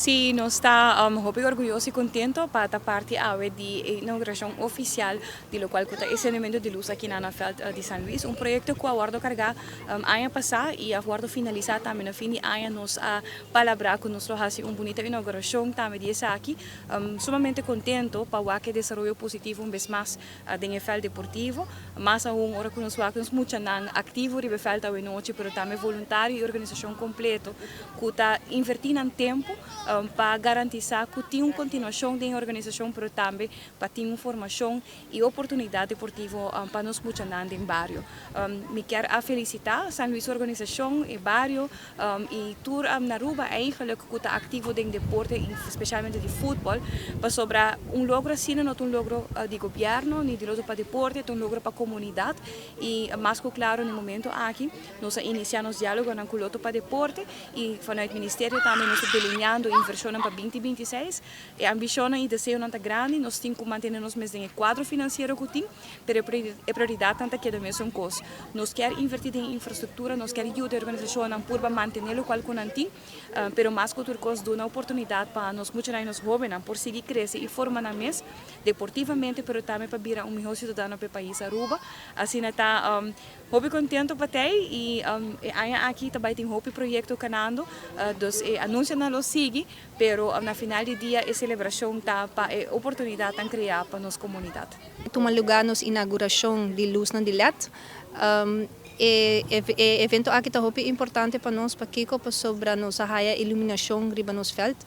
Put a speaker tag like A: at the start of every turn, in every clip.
A: Sí, nos está muy orgulloso y contento para esta parte de inauguración oficial de lo cual es el saneamiento de luz aquí en Anafeld de San Luis. Un proyecto que aguardo cargar año pasado y aguardo finalizar también a fin de año nos a palabra con nosotros hace una bonita inauguración también de esa aquí. Sumamente contento para que desarrollo positivo un vez más de Anafeld deportivo. Más aún ahora que nos mucho activo de Anafeld hoy noche, pero también voluntario y organización completo que está invertindo en tiempo para garantizar que tem uma continuação da organização, mas também para ter informação e oportunidade deportiva para nós muitos no bairro. Me quero felicitar a San Luis organização e bairro e tour na Aruba eigenlijk que está ativo em deporte, especialmente de futebol, para sobre logro assim não um logro de governo, nem de logro para deporte, é logro para a comunidade e mais que claro no momento aqui nós iniciamos diálogo com o loto para deporte e vanuit Ministério também nós delineando inversão para 2026. A ambição e desejo não está grande, nós temos que manter-nos mesmo em quadro financeiro que tem, mas a prioridade tanto que é mesmo custo. Nós queremos investir em infraestrutura, nós queremos ajudar a organização para manter o qual não tem, mas mais que outro custo dá uma oportunidade para nós muitos jovens por seguir crescer e formar na mesa deportivamente, mas também para virar melhor cidadão para o país Aruba. Assim está muito contente para ter e aqui também tem outro projeto canando, dos anúncios não lo sigue, pero na final do dia a celebração está para a oportunidade de criar para nossa comunidade.
B: Toma lugar nos inauguração de luz na dilet. Evento aqui está muito importante para nós, para Kiko, para sobre a nossa raia iluminação riba nos felt.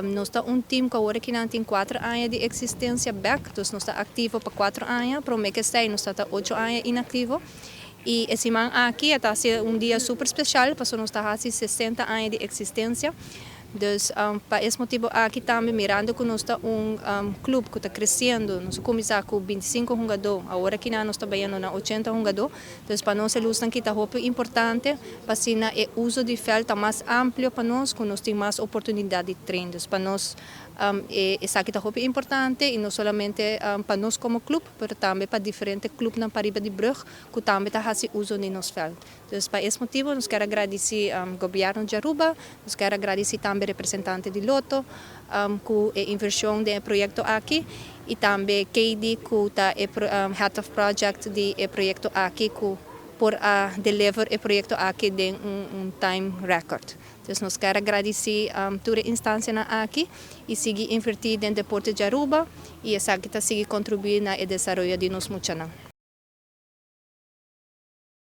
B: Nós está time que agora que não tem 4 anos de existência back, então nós está ativo para 4 anos, para o mês que está nós está 8 anos inativo. E esse man aqui está sendo dia super especial, porque nós está 60 anos de existência. Dus para esse motivo aqui também mirando que nós está clube que está crescendo, nós começamos com 25 jogadores, agora que nós está trabalhando na 80 jogadores, então para nós a luz aqui está muito importante, para assim o uso de felta mais amplo para nós, que nós temos mais oportunidade de treino, para nós isso aqui está muito importante e não somente para nós como clube, mas também para diferentes clubes na Pariba de Brugge, que também está fazendo uso de nosso felta. Então para esse motivo nós queremos agradecer ao governo de Aruba, nós queremos agradecer também representante de Loto, com a inversão do projeto aqui e também KD, que está Head of Project do projeto aqui, por deliver o projeto aqui de time record. Então nós queremos agradecer toda a instância aqui e seguir investir no deporte de Aruba e essa aqui está seguir contribuir no desenvolvimento de nós muitos.